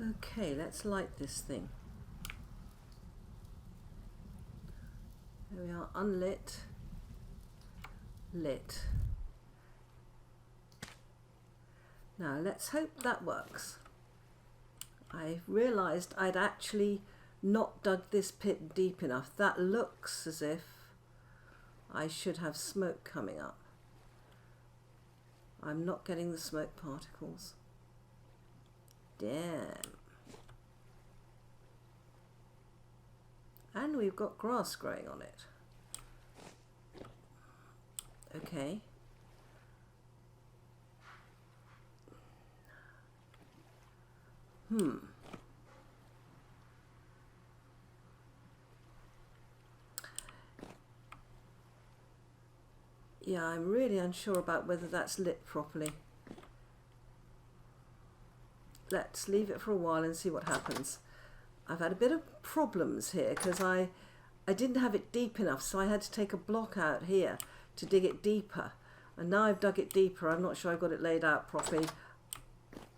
Okay, let's light this thing. There we are, unlit, lit. Now let's hope that works. I realised I'd actually not dug this pit deep enough. That looks as if I should have smoke coming up. I'm not getting the smoke particles. Damn. And we've got grass growing on it. Okay. Yeah, I'm really unsure about whether that's lit properly. Let's leave it for a while and see what happens. I've had a bit of problems here because I didn't have it deep enough, so I had to take a block out here to dig it deeper. And now I've dug it deeper, I'm not sure I got it laid out properly.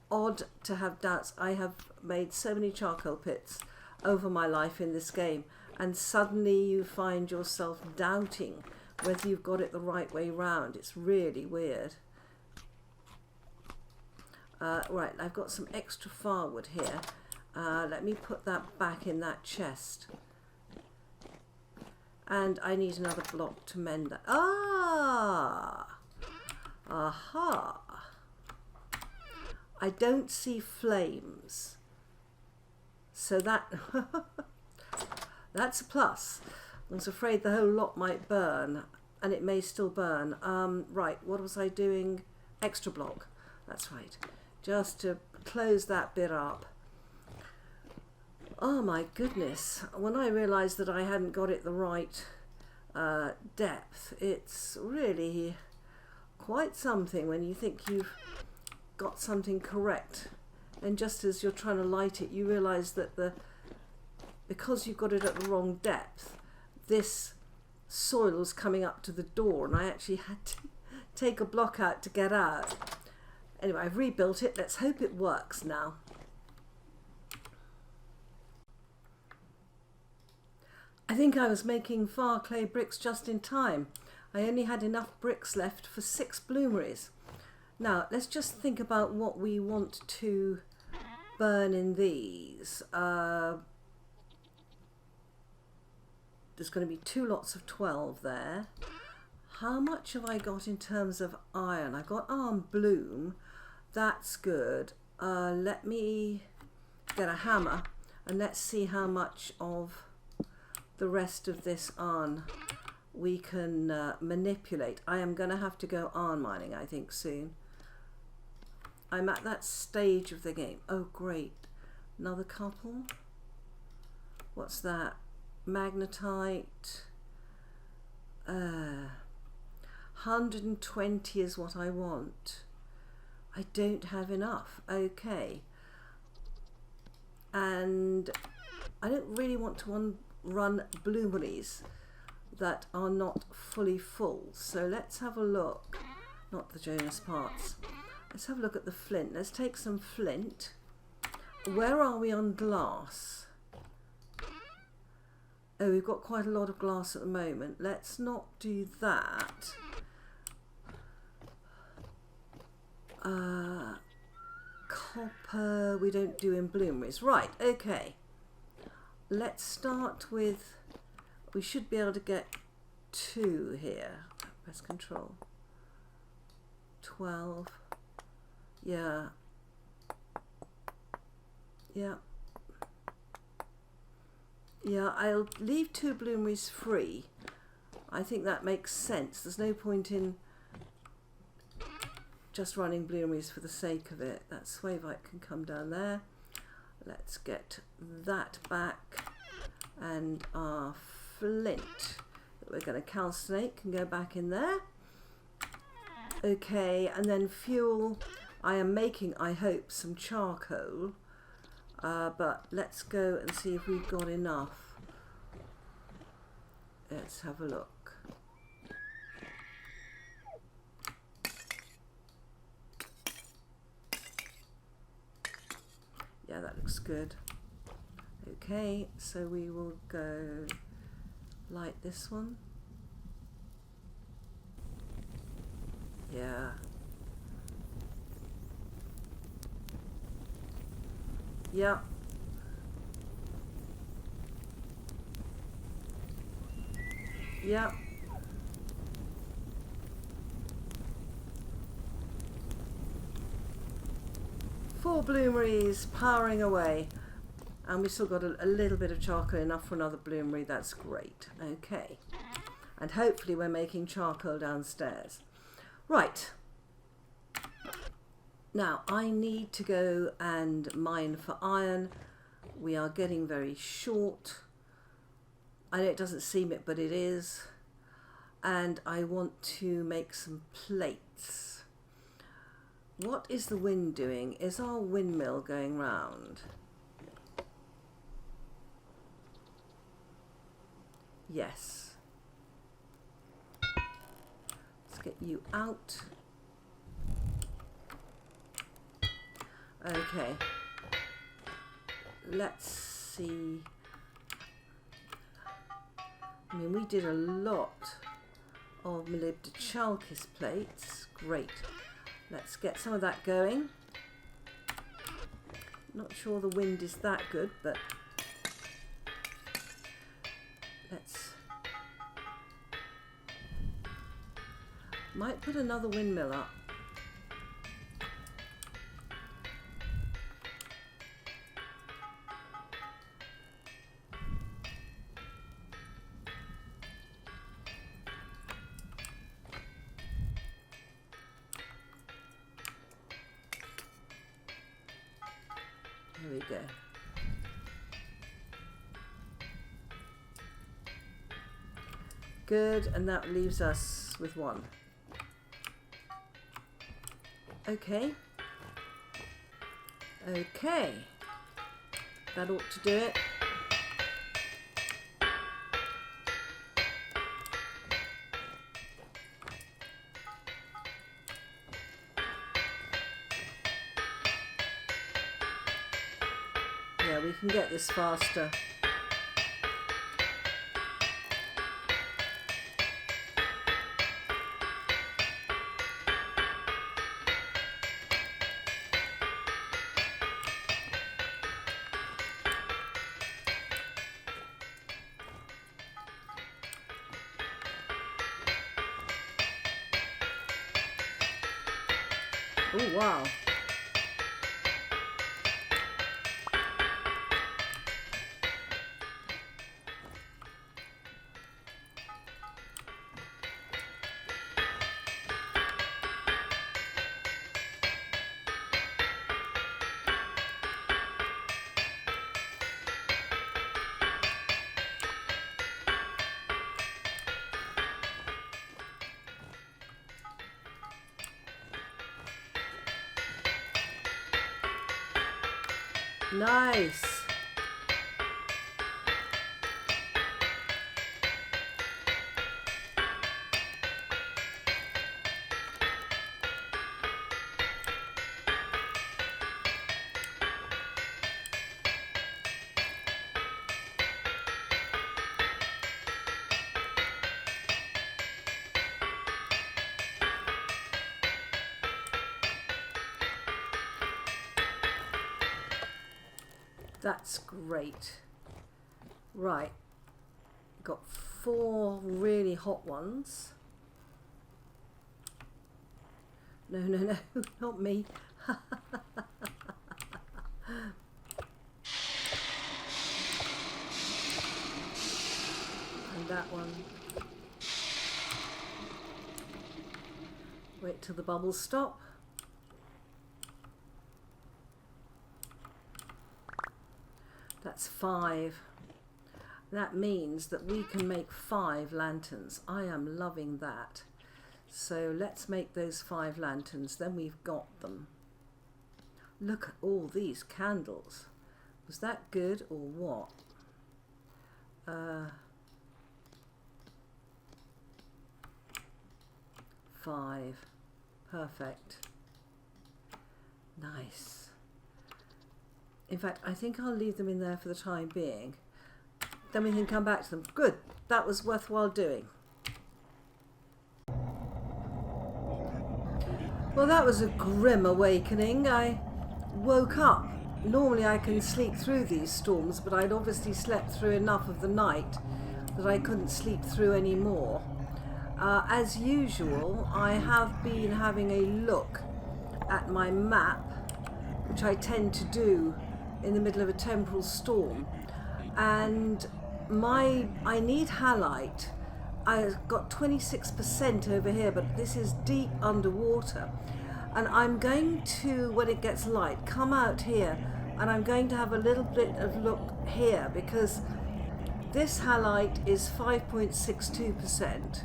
Odd to have doubts. I have made so many charcoal pits over my life in this game, and suddenly you find yourself doubting whether you've got it the right way round. It's really weird. Right, I've got some extra firewood here. Let me put that back in that chest. And I need another block to mend that. Ah! Aha! I don't see flames. So that... that's a plus. I was afraid the whole lot might burn, and it may still burn. Right, what was I doing? Extra block. That's right. Just to close that bit up. Oh my goodness. When I realised that I hadn't got it the right depth, it's really quite something when you think you've got something correct. And just as you're trying to light it, you realise that because you've got it at the wrong depth, this soil's coming up to the door, and I actually had to take a block out to get out. Anyway, I've rebuilt it. Let's hope it works now. I think I was making far clay bricks just in time. I only had enough bricks left for 6 bloomeries. Now, let's just think about what we want to burn in these. There's going to be 2 lots of 12 there. How much have I got in terms of iron? I've got iron bloom. That's good. Let me get a hammer and let's see how much of the rest of this iron we can manipulate. I am going to have to go iron mining, I think, soon. I'm at that stage of the game. Oh, great. Another couple. What's that? Magnetite. 120 is what I want. I don't have enough. Okay. And I don't really want to run bloomeries that are not fully full. So let's have a look. Not the Jonas parts. Let's have a look at the flint. Let's take some flint. Where are we on glass? Oh, we've got quite a lot of glass at the moment. Let's not do that. Copper we don't do in bloomeries. Right, okay. Let's start with, we should be able to get 2 here. Press control. 12. Yeah. Yeah. Yeah, I'll leave 2 bloomeries free. I think that makes sense. There's no point in just running bloomeries for the sake of it. That swavite can come down there. Let's get that back. And our flint that we're going to calcinate can go back in there. Okay, and then fuel. I am making, I hope, some charcoal. But let's go and see if we've got enough. Let's have a look. Yeah, that looks good. Okay, so we will go light this one. Yeah. Yeah. Yeah. Four bloomeries powering away. And we've still got a little bit of charcoal, enough for another bloomery. That's great. Okay. And hopefully we're making charcoal downstairs. Right. Now, I need to go and mine for iron. We are getting very short. I know it doesn't seem it, but it is. And I want to make some plates. What is the wind doing? Is our windmill going round? Yes. Let's get you out. Okay. Let's see. I mean, we did a lot of molybdechalcus plates. Great. Let's get some of that going. Not sure the wind is that good, but let's... Might put another windmill up. Here we go. Good, and that leaves us with one. Okay. Okay. That ought to do it. Yeah, we can get this faster. Oh, wow. Nice. That's great. Right, got 4 really hot ones. No, no, no, not me. And that one. Wait till the bubbles stop. That's 5. That means that we can make 5 lanterns. I am loving that. So let's make those 5 lanterns. Then we've got them. Look at all these candles. Was that good or what? 5. Perfect. Nice. In fact, I think I'll leave them in there for the time being. Then we can come back to them. Good. That was worthwhile doing. Well, that was a grim awakening. I woke up. Normally I can sleep through these storms, but I'd obviously slept through enough of the night that I couldn't sleep through any more. As usual, I have been having a look at my map, which I tend to do in the middle of a temporal storm, and I need halite. I've got 26% over here, but this is deep underwater, and I'm going to, when it gets light, come out here, and I'm going to have a little bit of look here, because this halite is 5.62%.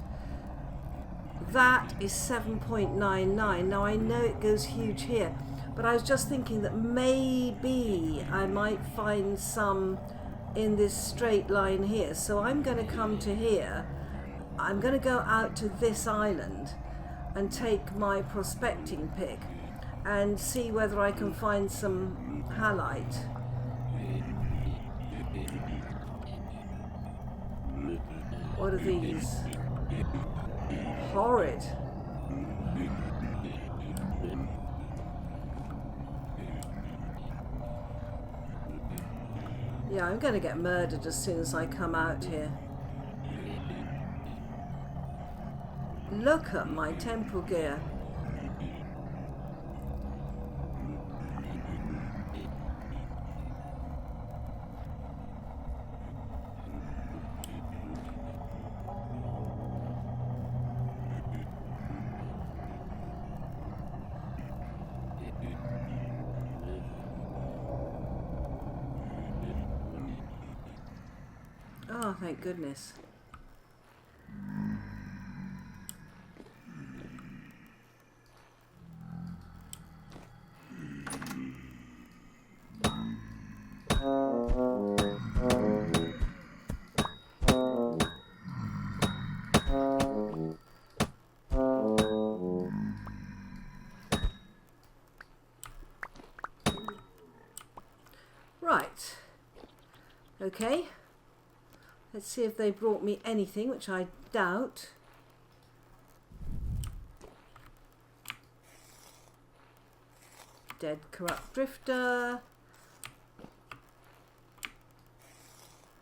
That is 7.99. Now I know it goes huge here, but I was just thinking that maybe I might find some in this straight line here. So I'm going to come to here. I'm going to go out to this island and take my prospecting pick and see whether I can find some halite. What are these? Horrid. Yeah, I'm going to get murdered as soon as I come out here. Look at my temple gear. Oh, thank goodness. Right. Okay. Let's see if they brought me anything, which I doubt. Dead corrupt drifter.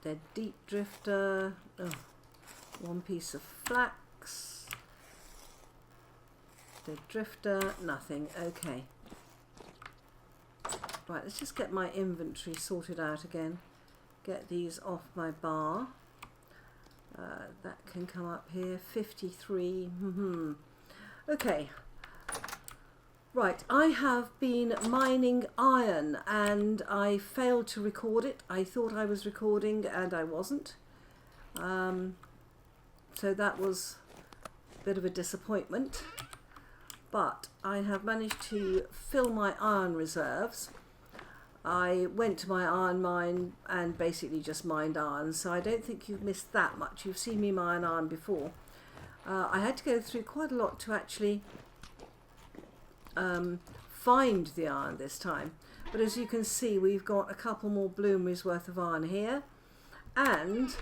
Dead deep drifter. Oh, one piece of flax. Dead drifter. Nothing. Okay. Right, let's just get my inventory sorted out again. Get these off my bar. That can come up here. 53. Okay. Right, I have been mining iron and I failed to record it. I thought I was recording and I wasn't. So that was a bit of a disappointment. But I have managed to fill my iron reserves. I went to my iron mine and basically just mined iron, so I don't think you've missed that much. You've seen me mine iron before. I had to go through quite a lot to actually find the iron this time. But as you can see, we've got a couple more bloomeries worth of iron here. And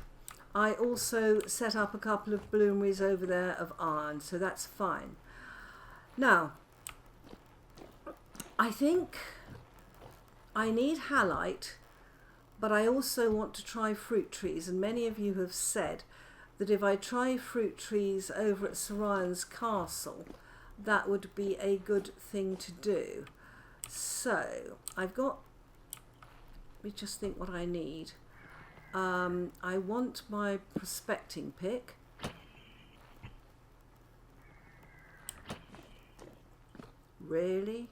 I also set up a couple of bloomeries over there of iron, so that's fine. Now, I think I need halite, but I also want to try fruit trees, and many of you have said that if I try fruit trees over at Sir Ryan's castle, that would be a good thing to do. So I've got, let me just think what I need. I want my prospecting pick. Really?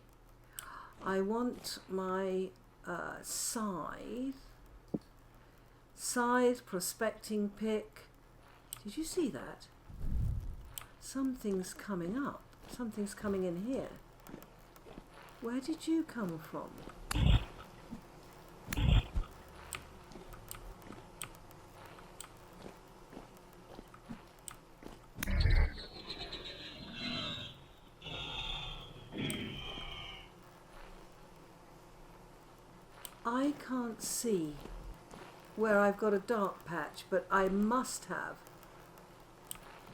I want my scythe, prospecting pick. Did you see that? Something's coming up. Something's coming in here. Where did you come from? I can't see where I've got a dark patch, but I must have,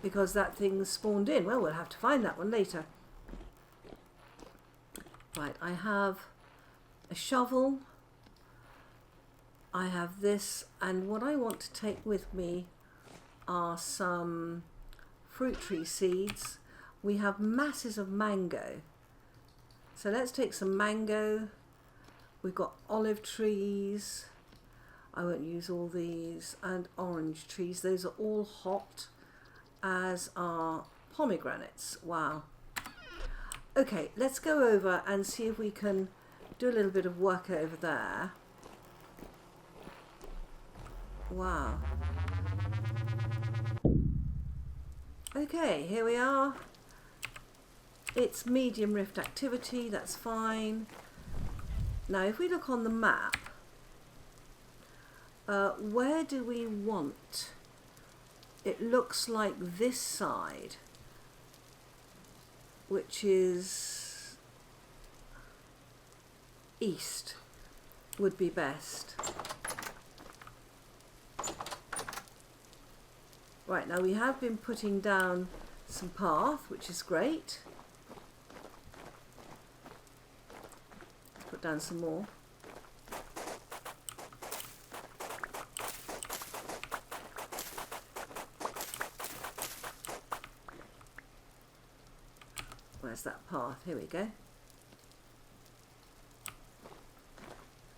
because that thing spawned in. Well, we'll have to find that one later. Right, I have a shovel, I have this, and what I want to take with me are some fruit tree seeds. We have masses of mango, so let's take some mango. We've got olive trees, I won't use all these, and orange trees. Those are all hopped, as are pomegranates. Wow. Okay, let's go over and see if we can do a little bit of work over there. Wow. Okay, here we are. It's medium rift activity, that's fine. Now if we look on the map, where do we want? It looks like this side, which is east, would be best. Right, now we have been putting down some path, which is great. Let's put down some more. Where's that path? Here we go.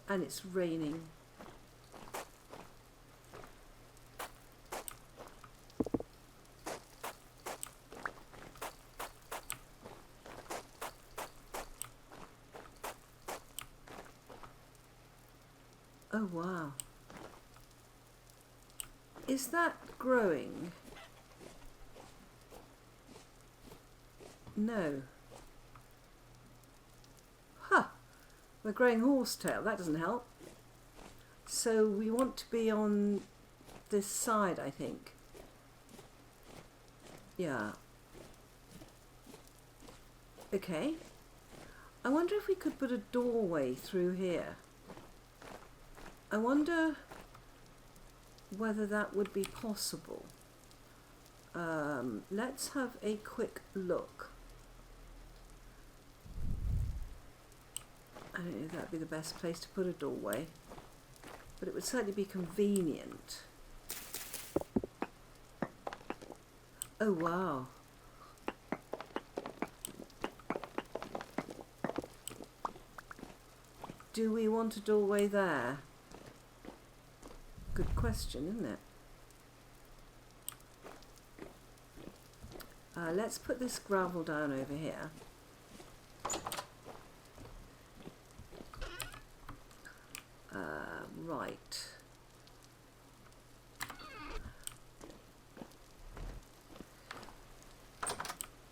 And it's raining. Oh wow. Is that growing? No. Huh. We're growing horsetail. That doesn't help. So we want to be on this side, I think. Yeah. Okay. I wonder if we could put a doorway through here. I wonder whether that would be possible. Let's have a quick look. I don't know if that would be the best place to put a doorway, but it would certainly be convenient. Oh wow. Do we want a doorway there? Good question, isn't it? Let's put this gravel down over here. Right.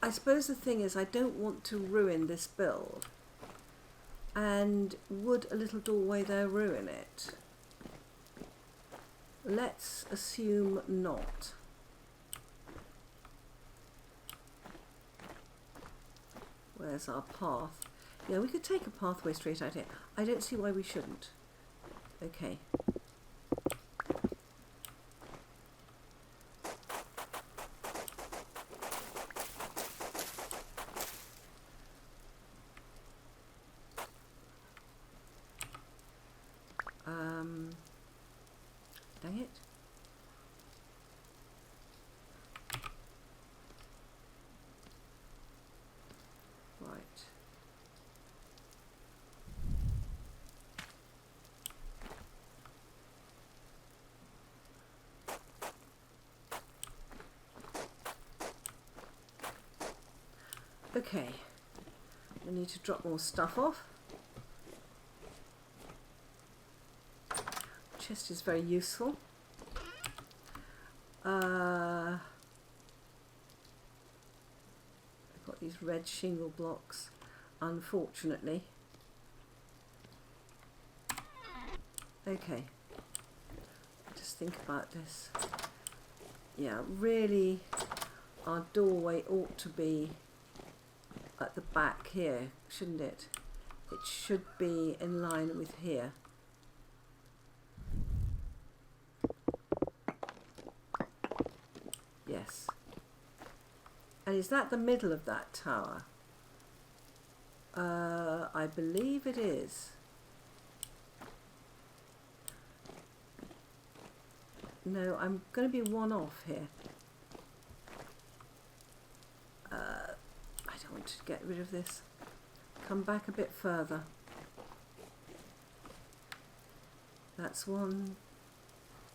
I suppose the thing is I don't want to ruin this build. And would a little doorway there ruin it? Let's assume not. Where's our path? Yeah, we could take a pathway straight out here. I don't see why we shouldn't. Okay. Dang it. Right. Okay. We need to drop more stuff off. Chest is very useful. I've got these red shingle blocks, unfortunately. Okay, just think about this. Yeah, really, our doorway ought to be at the back here, shouldn't it? It should be in line with here. Yes. And is that the middle of that tower? I believe it is. No, I'm going to be one off here. I don't want to get rid of this. Come back a bit further. That's one.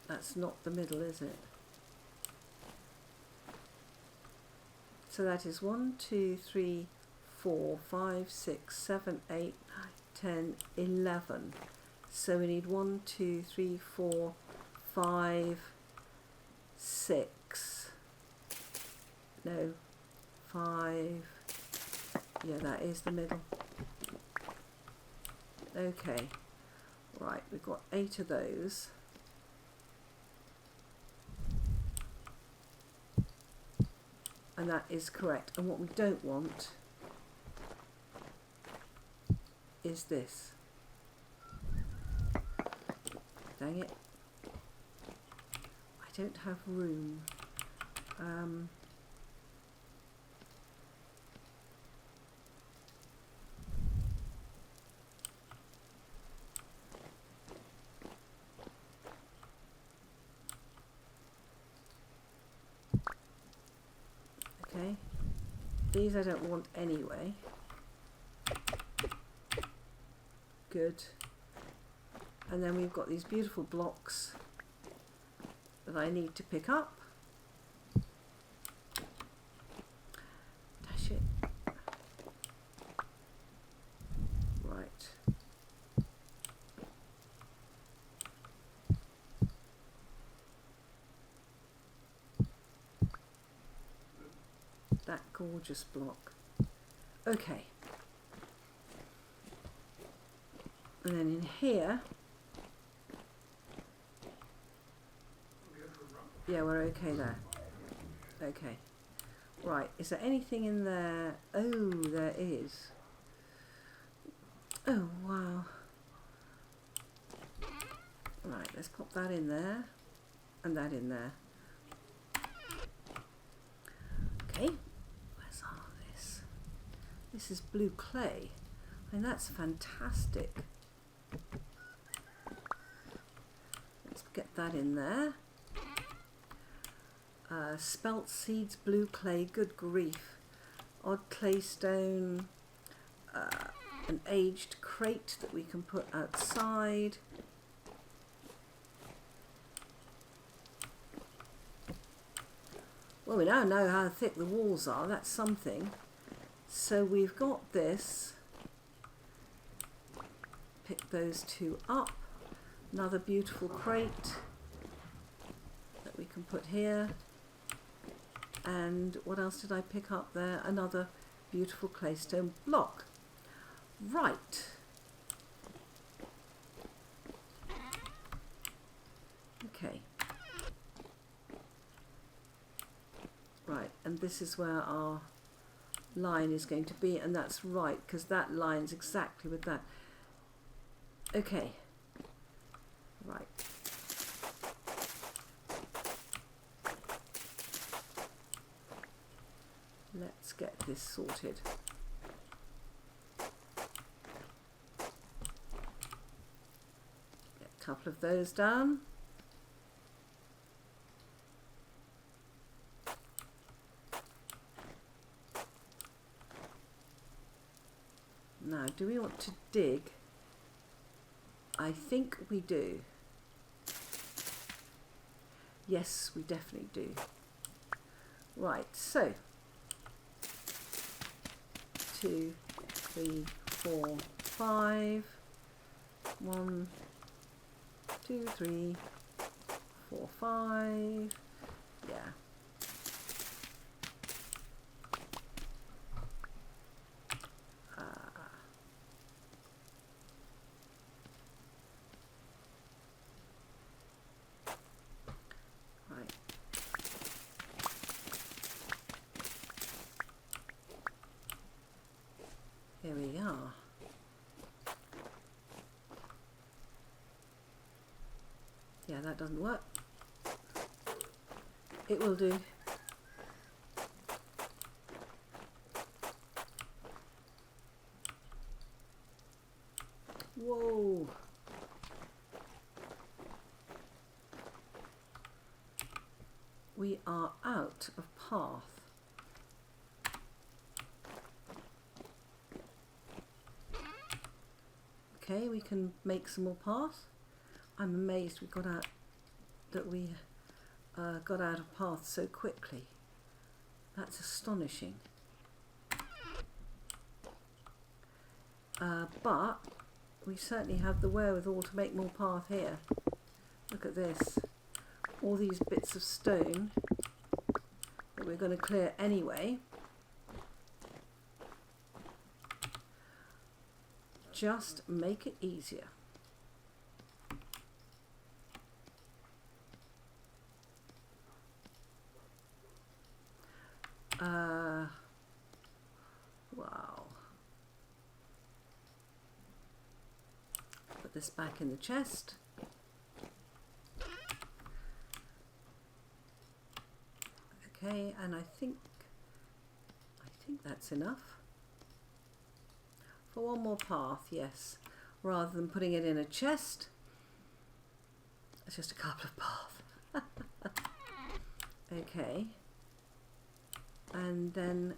That's not the middle, is it? So that is 1, 2, 3, 4, 5, 6, 7, 8, 9, 10, 11. So we need 1, 2, 3, 4, 5, 6. No, 5. Yeah, that is the middle. Okay. Right, we've got 8 of those. And that is correct. And what we don't want is this. Dang it. I don't have room. Okay. These I don't want anyway. Good. And then we've got these beautiful blocks that I need to pick up. Dash it. Right. That gorgeous block. Okay. And then in here, yeah, we're okay there. Okay. Right, is there anything in there? Oh, there is. Oh, wow. Right, let's pop that in there and that in there. Okay, where's all this? This is blue clay. I mean, that's fantastic. Let's get that in there. Smelt seeds, blue clay, good grief. Odd clay stone, an aged crate that we can put outside. Well, we now know how thick the walls are, that's something. So we've got this. Pick those two up. Another beautiful crate that we can put here. And what else did I pick up there? Another beautiful claystone block. Right. Okay. Right, and this is where our line is going to be, and that's right, because that lines exactly with that. Okay. Right. Let's get this sorted. Get a couple of those down. Now, do we want to dig? I think we do. Yes, we definitely do. Right, so 2, 3, 4, 5. 1, 2, 3, 4, 5. Yeah. Right. Here we are. Yeah, that doesn't work. It will do. we are out of path. Okay, we can make some more path. I'm amazed we got out got out of path so quickly. That's astonishing. But we certainly have the wherewithal to make more path here. Look at this. All these bits of stone that we're going to clear anyway. Just make it easier. Wow. Put this back in the chest. Okay, and I think that's enough. For one more path, yes. Rather than putting it in a chest, it's just a couple of paths. Okay. And then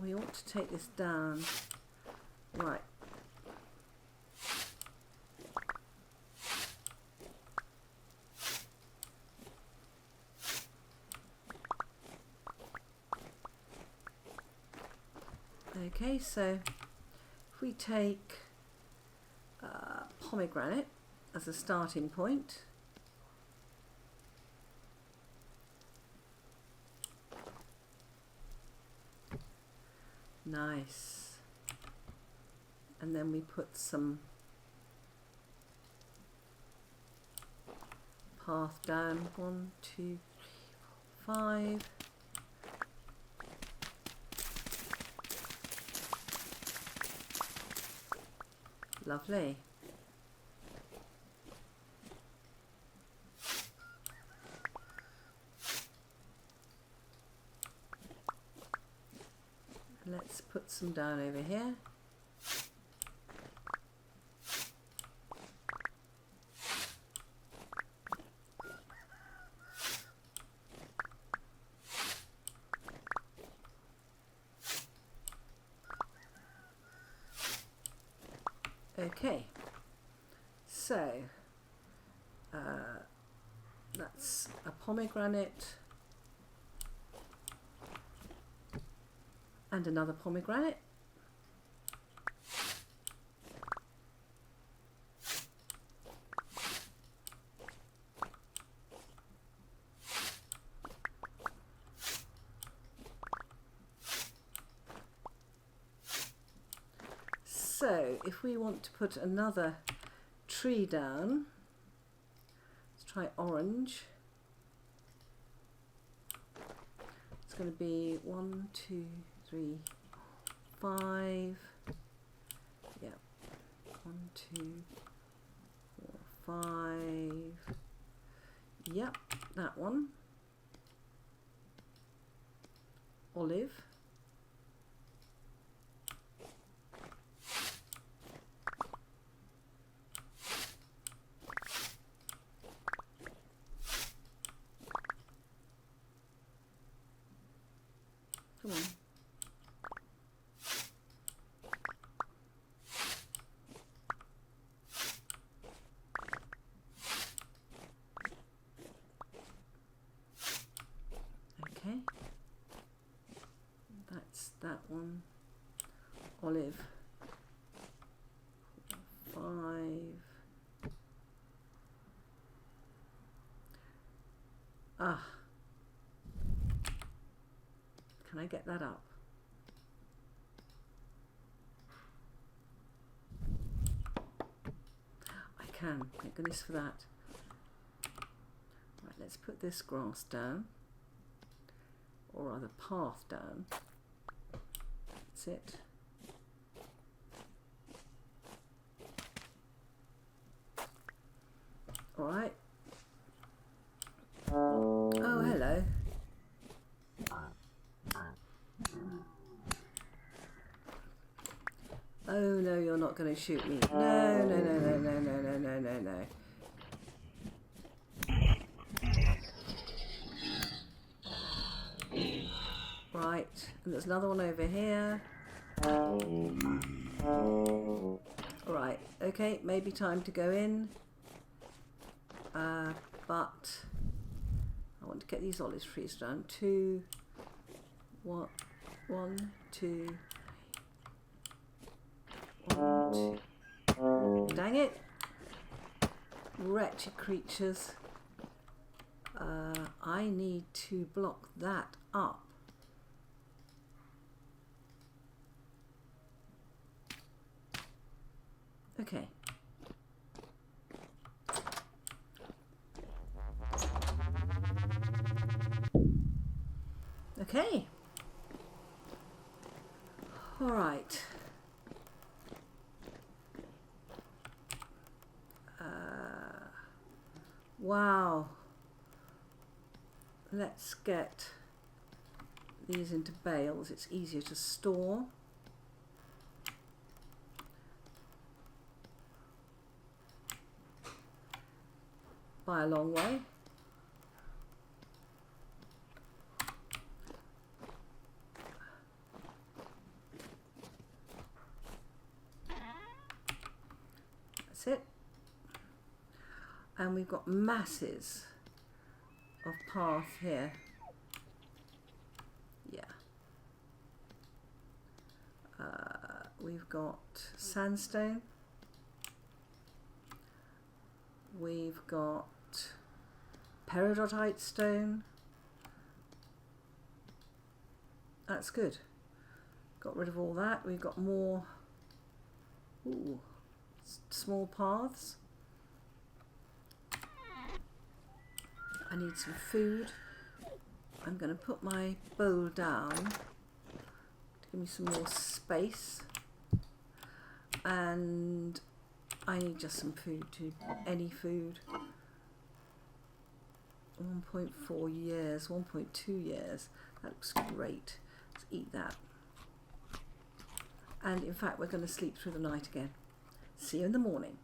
we ought to take this down. Right. Okay, so if we take pomegranate as a starting point, nice, and then we put some path down, 1, 2, 3, 4, 5. Lovely. Let's put some down over here. Okay, so that's a pomegranate and another pomegranate. So if we want to put another tree down, let's try orange. It's going to be 1, 2, 3, 5. Yeah, 1, 2, 4, 5. Yep, that one. Olive. Come on. Okay. That's that one. Olive. 5. Ah. Can I get that up? I can, thank goodness for that. Right, let's put this grass down, or rather path down. That's it. All right. Oh, hello. Oh no, you're not going to shoot me. No, no, no, no, no, no, no, no, no, no. And there's another one over here. Alright, okay, maybe time to go in. But I want to get these olive trees down. 2, 1, 1, 2, 1, 2. Dang it! Wretched creatures. I need to block that up. Okay. Okay. All right. Wow. Let's get these into bales. It's easier to store. By a long way. That's it. And we've got masses of path here. Yeah. We've got sandstone. We've got peridotite stone. That's good. Got rid of all that. We've got more small paths. I need some food. I'm going to put my bowl down to give me some more space. And I need just some food too. Any food. 1.4 years, 1.2 years. That looks great. Let's eat that. And in fact, we're going to sleep through the night again. See you in the morning.